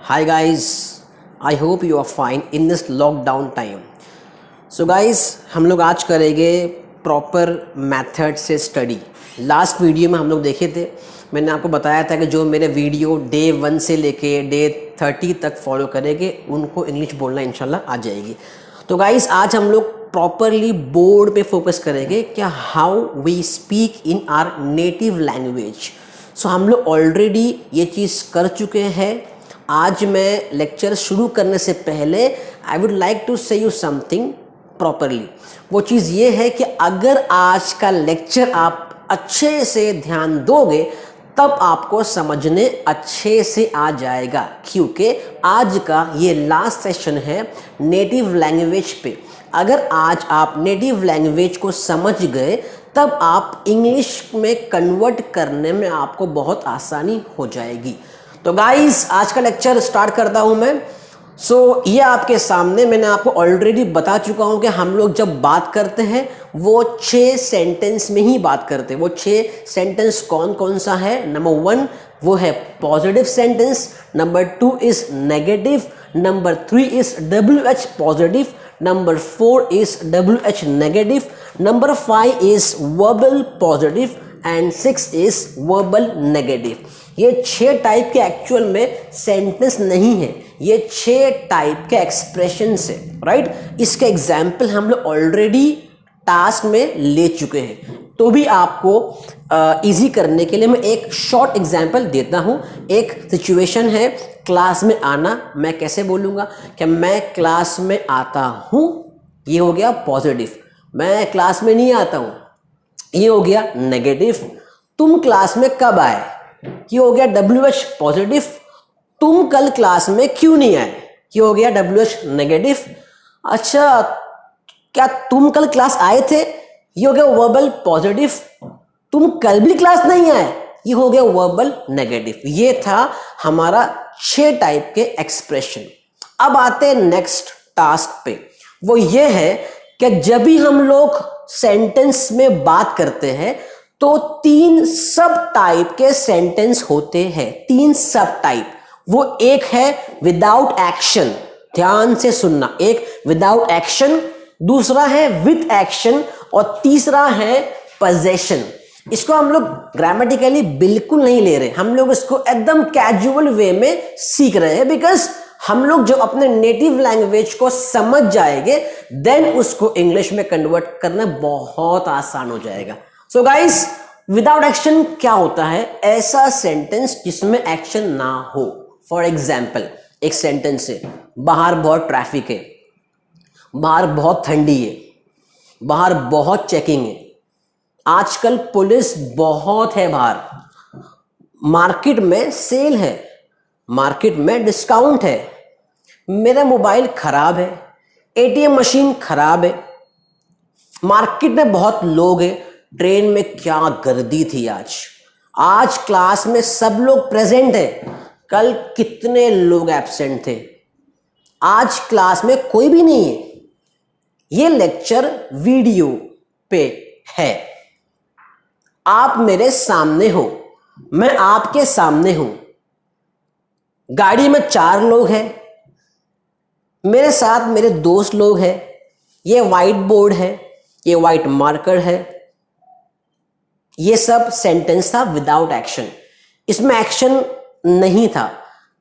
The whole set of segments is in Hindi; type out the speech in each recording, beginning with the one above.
Hi guys, I hope you are fine in this lockdown time. So guys, हम लोग आज करेंगे प्रॉपर मेथड से स्टडी। लास्ट वीडियो में हम लोग देखे थे, मैंने आपको बताया था कि जो मेरे वीडियो डे 1 से लेके डे 30 तक फॉलो करेंगे उनको इंग्लिश बोलना इंशाल्लाह आ जाएगी। तो गाइस आज हम लोग प्रॉपरली बोर्ड पे फोकस करेंगे क्या how we speak in our native language. So हम लोग ऑलरेडी ये चीज़ कर चुके हैं। आज मैं लेक्चर शुरू करने से पहले आई वुड लाइक टू से यू समथिंग प्रॉपरली। वो चीज़ ये है कि अगर आज का लेक्चर आप अच्छे से ध्यान दोगे तब आपको समझने अच्छे से आ जाएगा, क्योंकि आज का ये लास्ट सेशन है नेटिव लैंग्वेज पे। अगर आज आप नेटिव लैंग्वेज को समझ गए तब आप इंग्लिश में कन्वर्ट करने में आपको बहुत आसानी हो जाएगी। तो गाइस आज का लेक्चर स्टार्ट करता हूं मैं। सो ये आपके सामने मैंने आपको ऑलरेडी बता चुका हूं कि हम लोग जब बात करते हैं वो 6 सेंटेंस में ही बात करते हैं। वो 6 सेंटेंस कौन कौन सा है? नंबर 1 वो है positive sentence, number 2 is negative, number 3 is WH positive, number 4 is WH negative, number 5 is verbal positive and 6 is verbal negative. ये 6 टाइप के एक्चुअल में सेंटेंस नहीं है, ये 6 टाइप के एक्सप्रेशन है, राइट। इसके एग्जाम्पल हम लोग ऑलरेडी टास्क में ले चुके हैं। तो भी आपको इजी करने के लिए मैं एक शॉर्ट एग्जाम्पल देता हूँ। एक सिचुएशन है क्लास में आना। मैं कैसे बोलूँगा कि मैं क्लास में आता हूँ, ये हो गया पॉजिटिव। मैं क्लास में नहीं आता हूँ, ये हो गया नेगेटिव। तुम क्लास में कब आए, ये हो गया WH पॉजिटिव। तुम कल क्लास में क्यों नहीं आए, ये हो गया WH नेगेटिव। अच्छा, क्या तुम कल क्लास आए थे, ये हो गया वर्बल पॉजिटिव। तुम कल भी क्लास नहीं आए, ये हो गया वर्बल नेगेटिव। ये था हमारा 6 टाइप के एक्सप्रेशन। अब आते हैं नेक्स्ट टास्क पे। वो ये है कि जब भी हम लोग सेंटेंस में बात करते हैं तो 3 सब टाइप के सेंटेंस होते हैं। 3 सब टाइप। वो एक है विदाउट एक्शन, ध्यान से सुनना। एक विदाउट एक्शन, दूसरा है विथ एक्शन और तीसरा है पोजेशन। इसको हम लोग ग्रामेटिकली बिल्कुल नहीं ले रहे, हम लोग इसको एकदम कैजुअल वे में सीख रहे हैं। बिकॉज हम लोग जो अपने नेटिव लैंग्वेज को समझ जाएंगे देन उसको इंग्लिश में कन्वर्ट करना बहुत आसान हो जाएगा। सो गाइस, विदाउट एक्शन क्या होता है? ऐसा सेंटेंस जिसमें एक्शन ना हो। फॉर एग्जाम्पल एक सेंटेंस है, बाहर बहुत ट्रैफिक है, बाहर बहुत ठंडी है, बाहर बहुत चेकिंग है, आजकल पुलिस बहुत है बाहर, मार्केट में सेल है, मार्केट में डिस्काउंट है, मेरा मोबाइल खराब है, ATM मशीन खराब है, मार्केट में बहुत लोग हैं, ट्रेन में क्या गर्दी थी आज क्लास में सब लोग प्रेजेंट है, कल कितने लोग एब्सेंट थे, आज क्लास में कोई भी नहीं है। ये लेक्चर वीडियो पे है, आप मेरे सामने हो, मैं आपके सामने हूं, गाड़ी में 4 लोग हैं, मेरे साथ मेरे दोस्त लोग हैं, ये वाइट बोर्ड है, ये वाइट मार्कर है। ये सब सेंटेंस था विदाउट एक्शन, इसमें एक्शन नहीं था।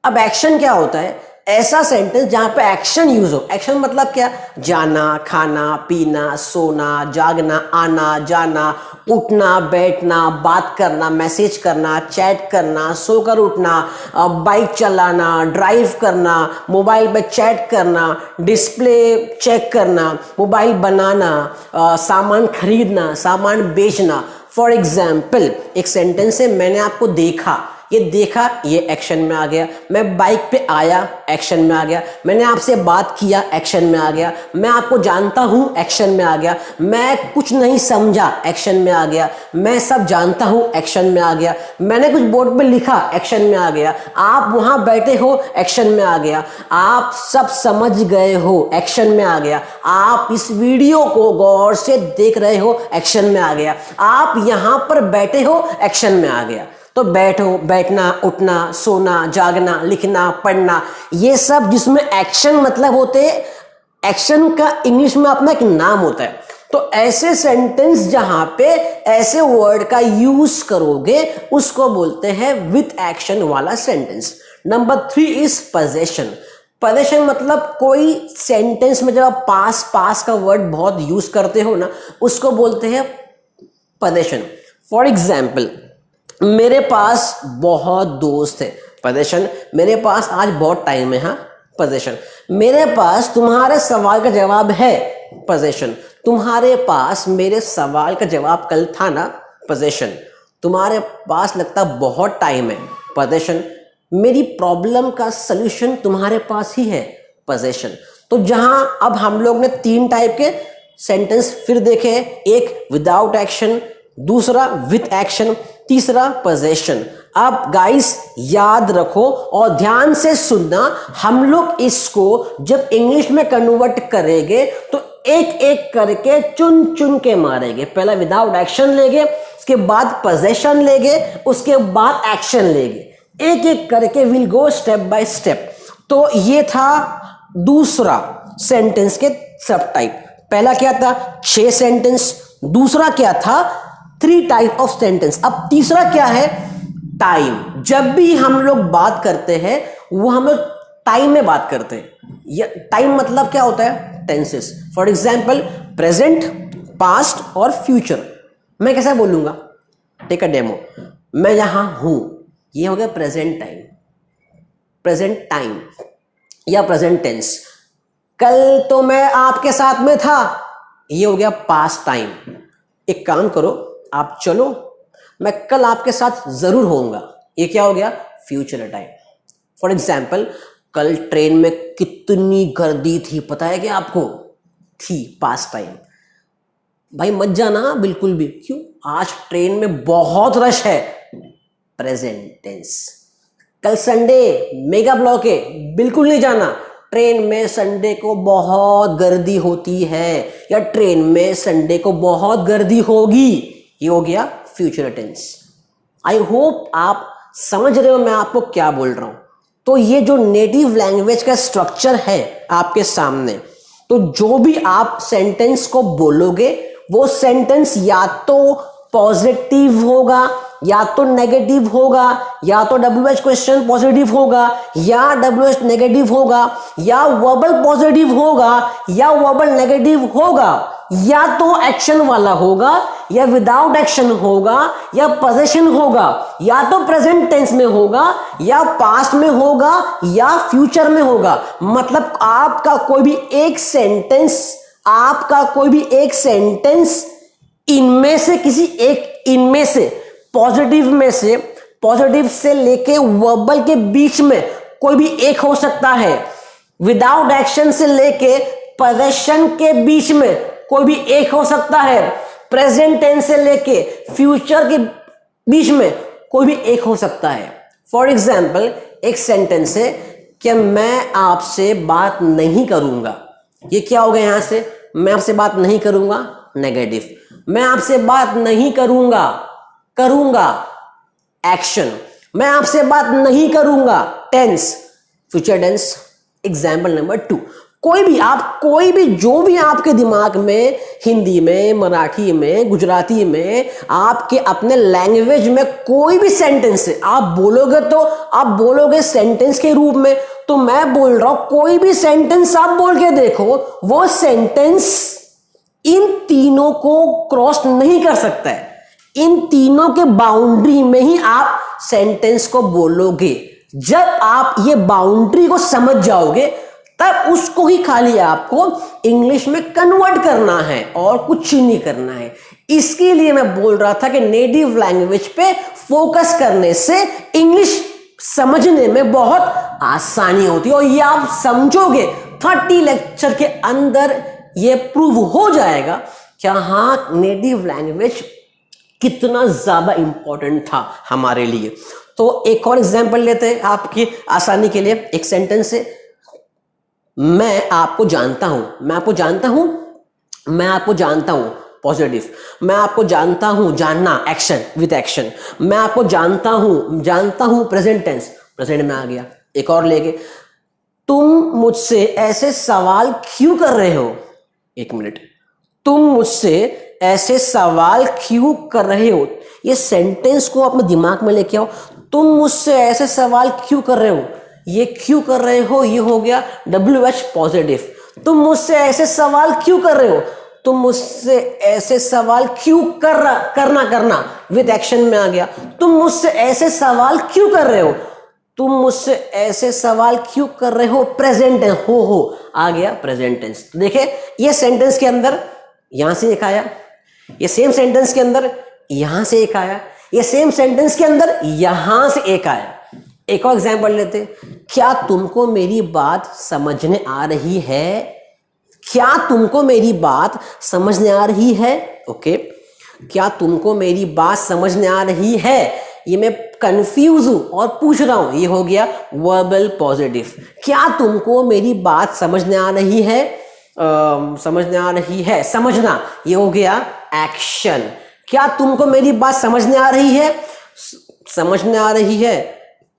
अब एक्शन क्या होता है? ऐसा सेंटेंस जहां पे एक्शन यूज हो। एक्शन मतलब क्या? जाना, खाना, पीना, सोना, जागना, आना जाना, उठना, बैठना, बात करना, मैसेज करना, चैट करना, सोकर उठना, बाइक चलाना, ड्राइव करना, मोबाइल पे चैट करना, डिस्प्ले चेक करना, मोबाइल बनाना, सामान खरीदना, सामान बेचना। फॉर एग्जाम्पल एक सेंटेंस है, मैंने आपको देखा, ये देखा ये एक्शन में आ गया। मैं बाइक पे आया, एक्शन में आ गया। मैंने आपसे बात किया, एक्शन में आ गया। मैं आपको जानता हूं, एक्शन में आ गया। मैं कुछ नहीं समझा, एक्शन में आ गया। मैं सब जानता हूं, एक्शन में आ गया। मैंने कुछ बोर्ड पे लिखा, एक्शन में आ गया। आप वहां बैठे हो, एक्शन में आ गया। आप सब समझ गए हो, एक्शन में आ गया। आप इस वीडियो को गौर से देख रहे हो, एक्शन में आ गया। आप यहां पर बैठे हो, एक्शन में आ गया। तो बैठो, बैठना, उठना, सोना, जागना, लिखना, पढ़ना, ये सब जिसमें एक्शन मतलब होते हैं, एक्शन का इंग्लिश में अपना एक नाम होता है। तो ऐसे सेंटेंस जहां पे ऐसे वर्ड का यूज करोगे उसको बोलते हैं विथ एक्शन वाला sentence. Number 3 is possession. Possession मतलब कोई सेंटेंस में जब आप पास का वर्ड बहुत यूज करते हो ना, उसको बोलते हैं पोजेशन। फॉर एग्जाम्पल, मेरे पास बहुत दोस्त है, पोजेशन। मेरे पास आज बहुत टाइम है, हाँ, पोजेशन। मेरे पास तुम्हारे सवाल का जवाब है, पोजेशन। तुम्हारे पास मेरे सवाल का जवाब कल था ना, पोजेशन। तुम्हारे पास लगता बहुत टाइम है, पोजेशन। मेरी प्रॉब्लम का सलूशन तुम्हारे पास ही है, पोजेशन। तो जहां अब हम लोग ने 3 टाइप के सेंटेंस फिर देखे, एक विदाउट एक्शन, दूसरा विथ एक्शन, तीसरा पोजेशन। अब गाइस याद रखो और ध्यान से सुनना, हम लोग इसको जब इंग्लिश में कन्वर्ट करेंगे तो एक एक करके चुन चुन के मारेंगे। पहला विदाउट एक्शन लेंगे, उसके बाद पोजेशन लेंगे, उसके बाद एक्शन लेंगे, एक एक करके will go step by step. तो ये था दूसरा सेंटेंस के सब टाइप। पहला क्या था, 6 सेंटेंस। दूसरा क्या था, 3 टाइप ऑफ सेंटेंस। अब तीसरा क्या है, टाइम। जब भी हम लोग बात करते हैं वो हम लोग टाइम में बात करते हैं। टाइम मतलब क्या होता है, tenses. For example, present, past और फ्यूचर। मैं कैसे बोलूंगा, टेक अ डेमो। मैं यहां हूं, ये हो गया प्रेजेंट टाइम, प्रेजेंट टाइम या प्रेजेंट टेंस। कल तो मैं आपके साथ में था, ये हो गया पास्ट टाइम। एक काम करो, आप चलो, मैं कल आपके साथ जरूर होऊंगा, ये क्या हो गया, फ्यूचर टाइम। फॉर एग्जाम्पल, कल ट्रेन में कितनी गर्दी थी पता है क्या आपको, थी, पास्ट टाइम। भाई मत जाना बिल्कुल भी, क्यों, आज ट्रेन में बहुत रश है, प्रेजेंट टेंस। कल संडे मेगा ब्लॉक है, बिल्कुल नहीं जाना, ट्रेन में संडे को बहुत गर्दी होती है, या ट्रेन में संडे को बहुत गर्दी होगी, ये हो गया फ्यूचर टेंस। आई होप आप समझ रहे हो मैं आपको क्या बोल रहा हूं। तो ये जो नेटिव लैंग्वेज का स्ट्रक्चर है आपके सामने, तो जो भी आप सेंटेंस को बोलोगे वो सेंटेंस या तो पॉजिटिव होगा या तो नेगेटिव होगा, या तो WH क्वेश्चन पॉजिटिव होगा या WH नेगेटिव होगा, या वर्बल पॉजिटिव होगा या वर्बल नेगेटिव होगा, या तो एक्शन वाला होगा या विदाउट एक्शन होगा, या पोजेशन होगा, या तो प्रेजेंट टेंस में होगा या पास्ट में होगा या फ्यूचर में होगा। मतलब आपका कोई भी एक सेंटेंस इनमें से किसी एक, इनमें से पॉजिटिव से लेके वर्बल के बीच में कोई भी एक हो सकता है, विदाउट एक्शन से लेके पोजेशन के बीच में कोई भी एक हो सकता है, प्रेजेंट टेंस से लेके फ्यूचर के बीच में कोई भी एक हो सकता है। फॉर एग्जाम्पल, एक सेंटेंस है कि मैं आपसे बात नहीं करूंगा, ये क्या होगा, यहां से मैं आपसे बात नहीं करूंगा, नेगेटिव। मैं आपसे बात नहीं करूंगा, एक्शन। मैं आपसे बात नहीं करूंगा, tense, future tense. Example number 2, कोई भी जो भी आपके दिमाग में, हिंदी में, मराठी में, गुजराती में, आपके अपने लैंग्वेज में कोई भी सेंटेंस है, आप बोलोगे सेंटेंस के रूप में। तो मैं बोल रहा हूं, कोई भी सेंटेंस आप बोल के देखो, वो सेंटेंस इन तीनों को क्रॉस नहीं कर सकता है। इन तीनों के बाउंड्री में ही आप सेंटेंस को बोलोगे। जब आप ये बाउंड्री को समझ जाओगे तब उसको ही खाली आपको इंग्लिश में कन्वर्ट करना है और कुछ नहीं करना है। इसके लिए मैं बोल रहा था कि नेटिव लैंग्वेज पे फोकस करने से इंग्लिश समझने में बहुत आसानी होती है, और ये आप समझोगे 30 लेक्चर के अंदर ये प्रूव हो जाएगा कि हाँ, नेटिव लैंग्वेज कितना ज्यादा इंपॉर्टेंट था हमारे लिए। तो एक और एग्जांपल लेते हैं आपकी आसानी के लिए। एक सेंटेंस है, मैं आपको जानता हूं, पॉजिटिव। मैं आपको जानता हूं, जानना एक्शन विद एक्शन। मैं आपको जानता हूं प्रेजेंट टेंस, प्रेजेंट में आ गया। एक और लेके, तुम मुझसे ऐसे सवाल क्यों कर रहे हो? एक मिनट, तुम मुझसे ऐसे सवाल क्यों कर रहे हो? ये सेंटेंस को अपने दिमाग में लेके आओ। तुम मुझसे ऐसे सवाल क्यों कर रहे हो? ये क्यों कर रहे हो ये हो गया WH पॉजिटिव। तुम मुझसे ऐसे सवाल क्यों कर रहे हो? तुम मुझसे ऐसे सवाल क्यों करना विद एक्शन में आ गया। तुम मुझसे ऐसे सवाल क्यों कर रहे हो? तुम मुझसे ऐसे सवाल क्यों कर रहे हो? प्रेजेंट है, हो आ गया प्रेजेंट टेंस। तो देखे ये सेंटेंस के अंदर यहां से एक आया, ये सेम सेंटेंस के अंदर यहां से एक आया, ये सेम सेंटेंस के अंदर यहां से एक आया। एक और एग्जांपल लेते, क्या तुमको मेरी बात समझने आ रही है? क्या तुमको मेरी बात समझने आ रही है? ओके, क्या तुमको मेरी बात समझने आ रही है? ये मैं कंफ्यूज हूं और पूछ रहा हूं, ये हो गया वर्बल पॉजिटिव। क्या तुमको मेरी बात समझने आ रही है? समझने आ रही है, समझना, ये हो गया एक्शन। क्या तुमको मेरी बात समझने आ रही है? समझने आ रही है,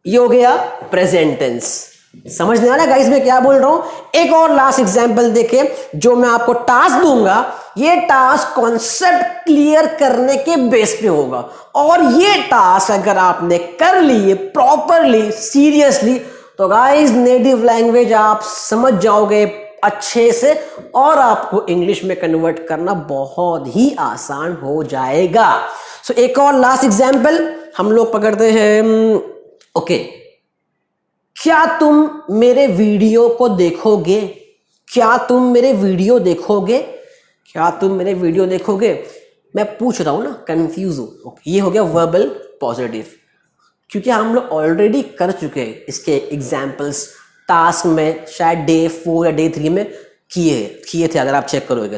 ये हो गया प्रेजेंट टेंस। समझ नहीं आ रहा गाइस मैं क्या बोल रहा हूं? एक और लास्ट एग्जांपल देखें, जो मैं आपको टास्क दूंगा, ये टास्क कॉन्सेप्ट क्लियर करने के बेस पे होगा। और ये टास्क अगर आपने कर लिए प्रॉपरली, सीरियसली, तो गाइस नेटिव लैंग्वेज आप समझ जाओगे अच्छे से और आपको इंग्लिश में कन्वर्ट करना बहुत ही आसान हो जाएगा। सो एक और लास्ट एग्जांपल हम लोग पकड़ते हैं। ओके, क्या तुम मेरे वीडियो को देखोगे? क्या तुम मेरे वीडियो देखोगे? क्या तुम मेरे वीडियो देखोगे? मैं पूछ रहा हूं ना, कंफ्यूज हूं। ये हो गया वर्बल पॉजिटिव, क्योंकि हम लोग ऑलरेडी कर चुके हैं इसके एग्जाम्पल्स टास्क में, शायद डे 4 या डे 3 में किए थे, अगर आप चेक करोगे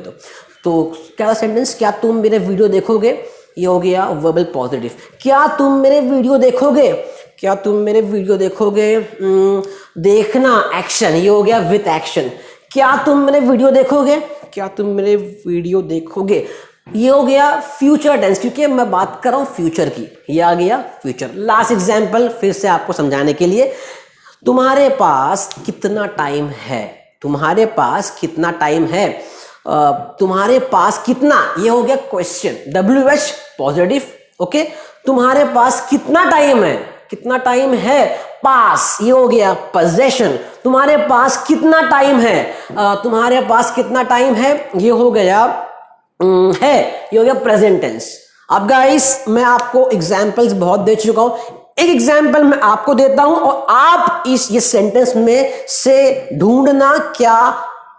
तो क्या सेंटेंस, क्या तुम मेरे वीडियो देखोगे, ये हो गया वर्बल पॉजिटिव। क्या तुम मेरे वीडियो देखोगे? क्या तुम मेरे वीडियो देखोगे? देखना एक्शन, ये हो गया विथ एक्शन। क्या तुम मेरे वीडियो देखोगे? क्या तुम मेरे वीडियो देखोगे, ये हो गया फ्यूचर टेंस, क्योंकि मैं बात कर रहा हूं फ्यूचर की, ये आ गया फ्यूचर। लास्ट एग्जांपल फिर से आपको समझाने के लिए, तुम्हारे पास कितना टाइम है? तुम्हारे पास कितना टाइम है? तुम्हारे पास कितना, ये हो गया क्वेश्चन, WH पॉजिटिव। ओके, तुम्हारे पास कितना टाइम है? कितना टाइम है, पास, ये हो गया पोजेशन। तुम्हारे पास कितना टाइम है? तुम्हारे पास कितना टाइम है, ये हो गया है, ये हो गया प्रेजेंट टेंस। अब गाइस मैं आपको एग्जांपल्स बहुत दे चुका हूं, एक एग्जांपल मैं आपको देता हूं और आप ये सेंटेंस में से ढूंढना क्या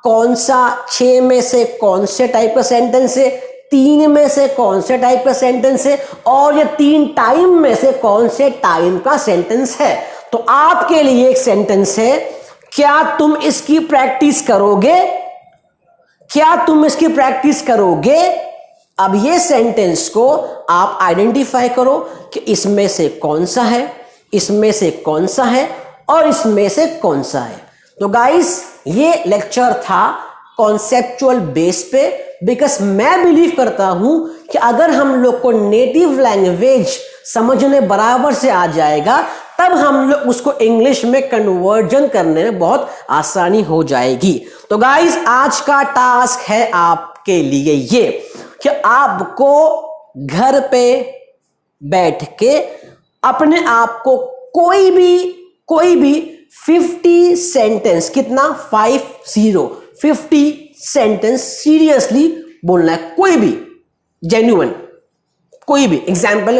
कौन सा 6 में से कौन से टाइप का सेंटेंस है, 3 में से कौन से टाइप का सेंटेंस है, और ये 3 टाइम में से कौन से टाइम का सेंटेंस है। तो आपके लिए एक सेंटेंस है, क्या तुम इसकी प्रैक्टिस करोगे? क्या तुम इसकी प्रैक्टिस करोगे? अब ये सेंटेंस को आप आइडेंटिफाई करो कि इसमें से कौन सा है, इसमें से कौन सा है और इसमें से कौन सा है। तो गाइस ये लेक्चर था कॉन्सेप्चुअल बेस पे, बिकॉज मैं बिलीव करता हूं कि अगर हम लोग को नेटिव लैंग्वेज समझने बराबर से आ जाएगा, तब हम लोग उसको इंग्लिश में कन्वर्जन करने में बहुत आसानी हो जाएगी। तो गाइस आज का टास्क है आपके लिए ये कि आपको घर पे बैठ के अपने आप को कोई भी 50 सेंटेंस, कितना 50 सेंटेंस सीरियसली बोलना है, कोई भी जेन्युइन, कोई भी। एग्जाम्पल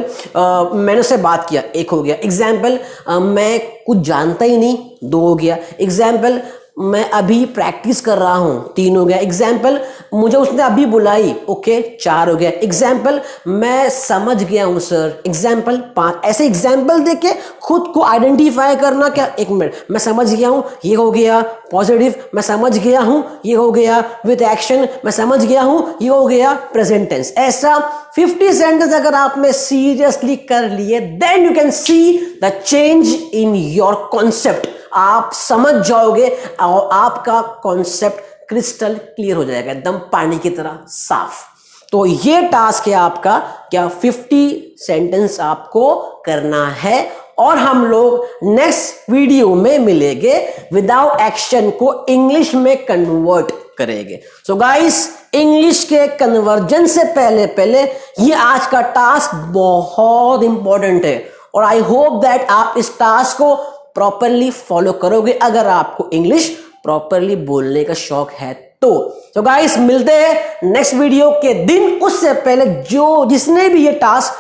मैंने उससे बात किया, एक हो गया। एग्जाम्पल मैं कुछ जानता ही नहीं, 2 हो गया। एग्जाम्पल मैं अभी प्रैक्टिस कर रहा हूं, 3 हो गया। एग्जाम्पल मुझे उसने अभी बुलाई, ओके, 4 हो गया। एग्जाम्पल मैं समझ गया हूं सर, एग्जाम्पल 5। ऐसे एग्जाम्पल देके खुद को आइडेंटिफाई करना, क्या 1 मिनट, मैं समझ गया हूं, ये हो गया पॉजिटिव, मैं समझ गया हूं, ये हो गया विद एक्शन, मैं समझ गया हूं, ये हो गया प्रेजेंट टेंस। ऐसा 50 सेंटेंस अगर आपने सीरियसली कर लिए, then you can see the change in your concept. आप समझ जाओगे और आपका कॉन्सेप्ट क्रिस्टल क्लियर हो जाएगा, एकदम पानी की तरह साफ। तो ये टास्क है आपका क्या 50 सेंटेंस आपको करना है और हम लोग नेक्स्ट वीडियो में मिलेंगे विदाउट एक्शन को इंग्लिश में कन्वर्ट करेंगे। सो गाइस इंग्लिश के कन्वर्जन से पहले ये आज का टास्क बहुत इंपॉर्टेंट है और आई होप दैट आप इस टास्क को प्रॉपरली फॉलो करोगे अगर आपको इंग्लिश प्रॉपरली बोलने का शौक है तो गाइस मिलते हैं नेक्स्ट वीडियो के दिन। उससे पहले जिसने भी ये टास्क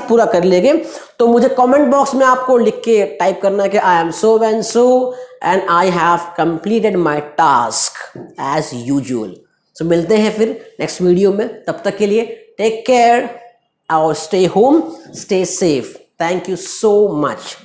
पूरा कर लेंगे तो मुझे कमेंट बॉक्स में आपको लिख के टाइप करना है कि I am so and so and I have completed my task as usual. So मिलते हैं फिर नेक्स्ट वीडियो में, तब तक के लिए टेक केयर और stay home, stay safe. Thank you so much.